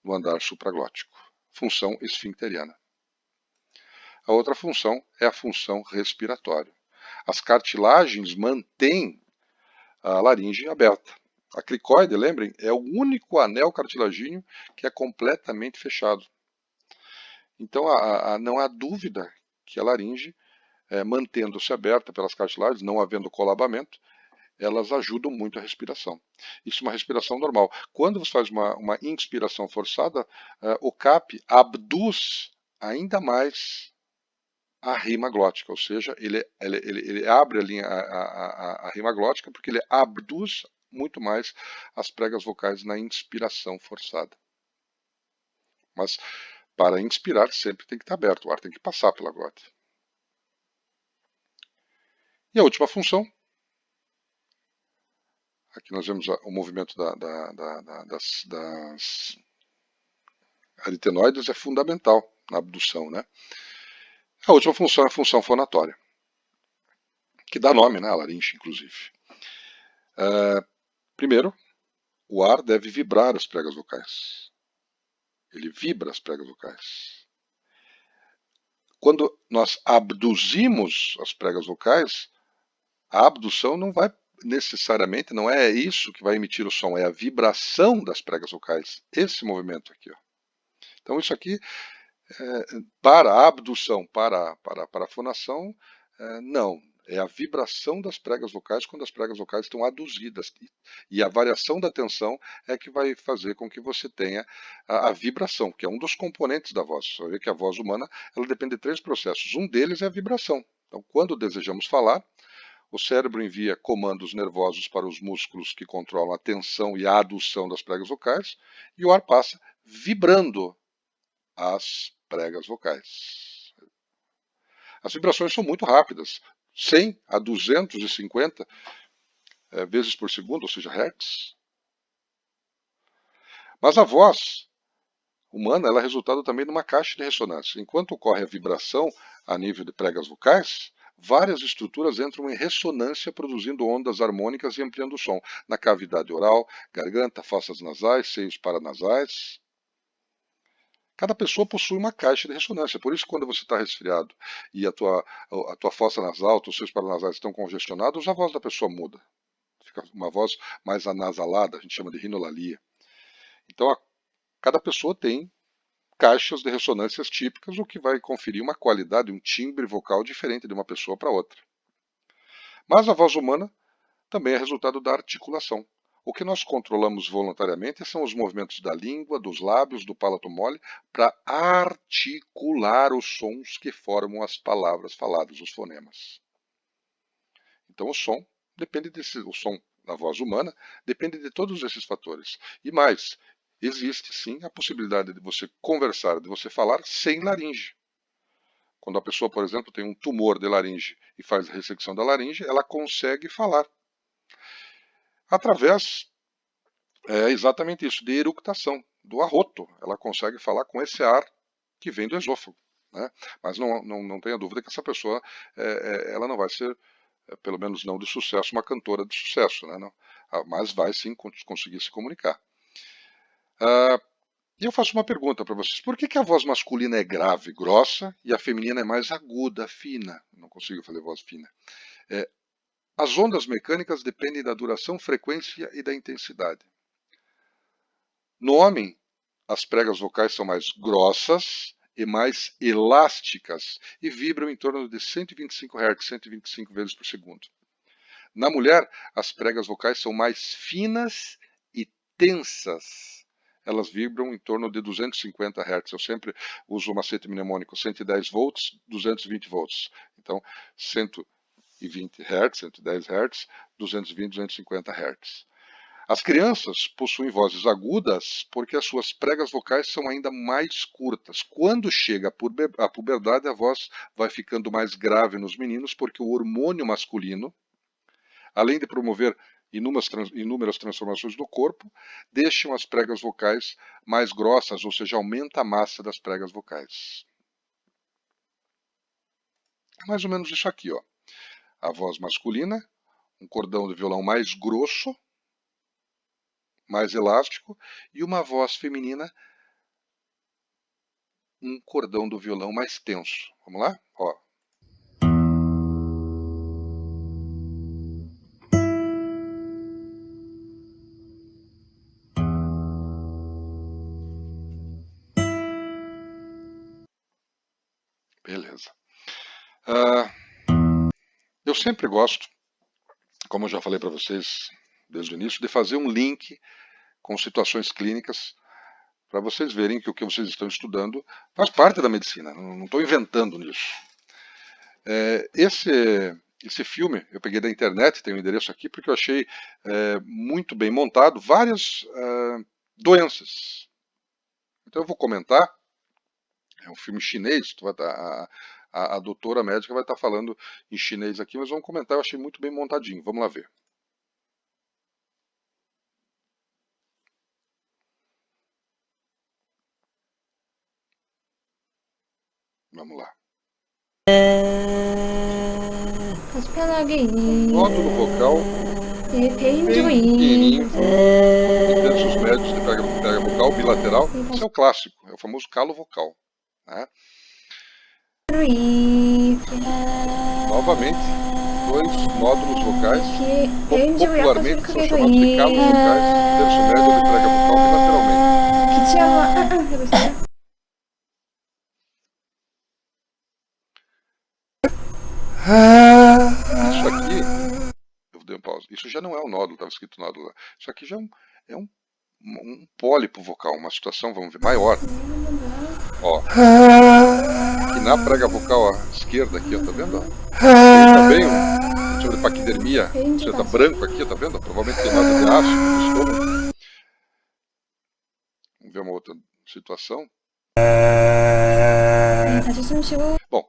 do andar supraglótico. função esfincteriana. A outra função é a função respiratória. As cartilagens mantêm a laringe aberta. A cricoide, lembrem, é o único anel cartilagíneo que é completamente fechado. Então não há dúvida que a laringe, mantendo-se aberta pelas cartilagens, não havendo colabamento, elas ajudam muito a respiração. Isso é uma respiração normal. Quando você faz uma inspiração forçada, o CAP abduz ainda mais a rima glótica, ou seja, ele abre a linha, a rima glótica porque ele abduz muito mais as pregas vocais na inspiração forçada. Mas para inspirar sempre tem que estar aberto, o ar tem que passar pela glota. E a última função, aqui nós vemos o movimento das aritenoides, é fundamental na abdução, né? A última função é a função fonatória, que dá nome, né, à laringe, inclusive. Primeiro, o ar deve vibrar as pregas vocais. Ele vibra as pregas vocais. Quando nós abduzimos as pregas vocais, a abdução não vai necessariamente, não é isso que vai emitir o som, é a vibração das pregas vocais. Esse movimento aqui, ó. Então isso aqui, para a abdução, para a fonação, não. É a vibração das pregas vocais quando as pregas vocais estão aduzidas. E a variação da tensão é que vai fazer com que você tenha a vibração, que é um dos componentes da voz. Você vai ver que a voz humana ela depende de 3 processos. Um deles é a vibração. Então, quando desejamos falar, o cérebro envia comandos nervosos para os músculos que controlam a tensão e a adução das pregas vocais, e o ar passa vibrando as pregas vocais. As vibrações são muito rápidas, 100 a 250 vezes por segundo, ou seja, hertz. Mas a voz humana ela é resultado também de uma caixa de ressonância. Enquanto ocorre a vibração a nível de pregas vocais, várias estruturas entram em ressonância, produzindo ondas harmônicas e ampliando o som na cavidade oral, garganta, fossas nasais, seios paranasais. Cada pessoa possui uma caixa de ressonância, por isso quando você está resfriado e a tua fossa nasal, os seus paranasais estão congestionados, a voz da pessoa muda. Fica uma voz mais anasalada, a gente chama de rinolalia. Então, cada pessoa tem caixas de ressonâncias típicas, o que vai conferir uma qualidade, um timbre vocal diferente de uma pessoa para outra. Mas a voz humana também é resultado da articulação. O que nós controlamos voluntariamente são os movimentos da língua, dos lábios, do palato mole, para articular os sons que formam as palavras faladas, os fonemas. Então o som da voz humana depende de todos esses fatores. E mais, existe sim a possibilidade de você conversar, de você falar sem laringe. Quando a pessoa, por exemplo, tem um tumor de laringe e faz a ressecção da laringe, ela consegue falar. Através, exatamente isso, de eructação, do arroto. Ela consegue falar com esse ar que vem do esôfago. Né? Mas não tenha dúvida que essa pessoa ela não vai ser, pelo menos não de sucesso, uma cantora de sucesso. Né? Não, mas vai sim conseguir se comunicar. E eu faço uma pergunta para vocês. Por que a voz masculina é grave, grossa, e a feminina é mais aguda, fina? Não consigo fazer voz fina. As ondas mecânicas dependem da duração, frequência e da intensidade. No homem, as pregas vocais são mais grossas e mais elásticas e vibram em torno de 125 Hz, 125 vezes por segundo. Na mulher, as pregas vocais são mais finas e tensas. Elas vibram em torno de 250 Hz. Eu sempre uso o macete mnemônico 110 volts, 220 volts. Então, 120 Hz, 110 Hz, 220, 250 Hz. As crianças possuem vozes agudas porque as suas pregas vocais são ainda mais curtas. Quando chega a puberdade, a voz vai ficando mais grave nos meninos porque o hormônio masculino, além de promover inúmeras transformações do corpo, deixam as pregas vocais mais grossas, ou seja, aumenta a massa das pregas vocais. É mais ou menos isso aqui, ó. A voz masculina, um cordão de violão mais grosso, mais elástico, e uma voz feminina um cordão do violão mais tenso. Vamos lá? Ó. Beleza. Eu sempre gosto, como eu já falei para vocês desde o início, de fazer um link com situações clínicas para vocês verem que o que vocês estão estudando faz parte da medicina, não estou inventando nisso. Esse filme eu peguei da internet, tem o endereço aqui, porque eu achei muito bem montado várias doenças. Então eu vou comentar. É um filme chinês, a doutora médica vai estar falando em chinês aqui, mas vamos comentar, eu achei muito bem montadinho. Vamos lá ver. Vamos lá. 다시 편하게 Nódulo vocal 네, bem 배인조인 pequenininho, diversos médios de pega vocal bilateral. Esse é o clássico, é o famoso calo vocal. Né? Novamente, dois nódulos vocais, popularmente são chamados de calos vocais, terço médio de prega vocal bilateralmente. 기치하고 해보세요. Isso aqui, eu dei um pausa, isso já não é um nódulo, estava escrito nódulo lá. Isso aqui já é um pólipo vocal, uma situação, vamos ver, maior. Ó, aqui na prega vocal à esquerda, aqui, ó, tá vendo? Tem também um tipo de paquidermia, tá branco aqui, tá vendo? Provavelmente queimado de ácido no estômago. Vamos ver uma outra situação. 다시 숨 쉬고 Bom,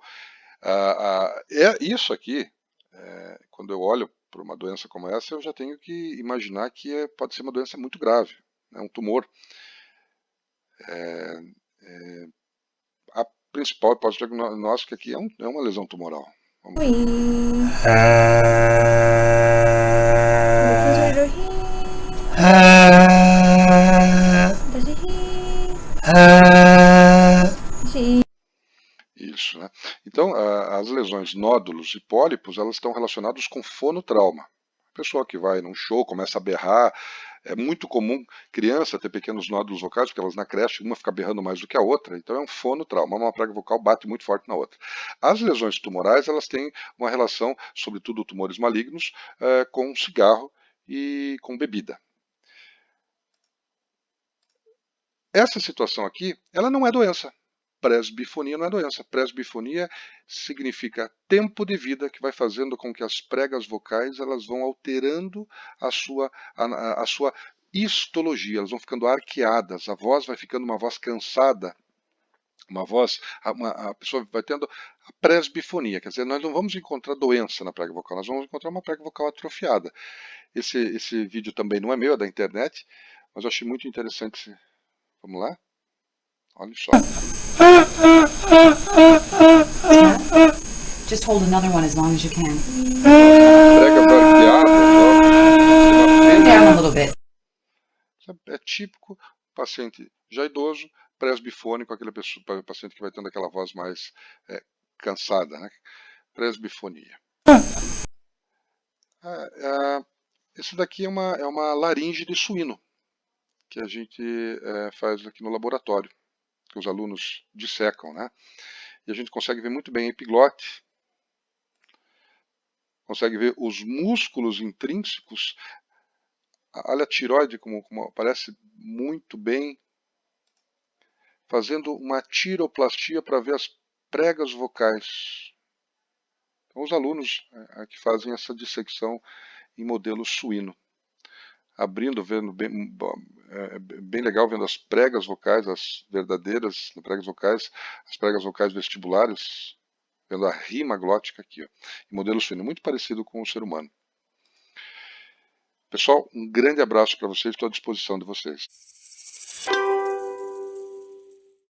isso aqui, quando eu olho para uma doença como essa, eu já tenho que imaginar que pode ser uma doença muito grave, né, um tumor. A principal hipótese diagnóstica aqui é uma lesão tumoral. Vamos ver. 높은 소리로 다시 다시 Isso, né? Então, as lesões nódulos e pólipos, elas estão relacionadas com fonotrauma. A pessoa que vai num show, começa a berrar, é muito comum criança ter pequenos nódulos vocais, porque elas na creche, uma fica berrando mais do que a outra, então é um fonotrauma, uma prega vocal bate muito forte na outra. As lesões tumorais, elas têm uma relação, sobretudo tumores malignos, com cigarro e com bebida. Essa situação aqui, ela não é doença. Presbifonia não é doença. Presbifonia significa tempo de vida que vai fazendo com que as pregas vocais elas vão alterando a sua histologia, elas vão ficando arqueadas, a voz vai ficando uma voz cansada, a pessoa vai tendo a presbifonia, quer dizer, nós não vamos encontrar doença na prega vocal, nós vamos encontrar uma prega vocal atrofiada. Esse vídeo também não é meu, é da internet, mas eu achei muito interessante. Vamos lá? Olha só. Just hold another one as long as you can. Pregas arqueadas, Down a little bit. é típico paciente já idoso, presbifônico, aquele paciente que vai tendo aquela voz mais cansada, né? Presbifonia. Esse daqui é uma laringe de suíno, que a gente faz aqui no laboratório, que os alunos dissecam, né? E a gente consegue ver muito bem a epiglote, consegue ver os músculos intrínsecos. Olha a tireoide como aparece muito bem, fazendo uma tiroplastia para ver as pregas vocais. Então, os alunos que fazem essa dissecção em modelo suíno, abrindo, vendo bem legal, vendo as pregas vocais, as verdadeiras as pregas vocais vestibulares, vendo a rima glótica aqui, ó, em modelo suíno, muito parecido com o ser humano. Pessoal, um grande abraço para vocês, estou à disposição de vocês.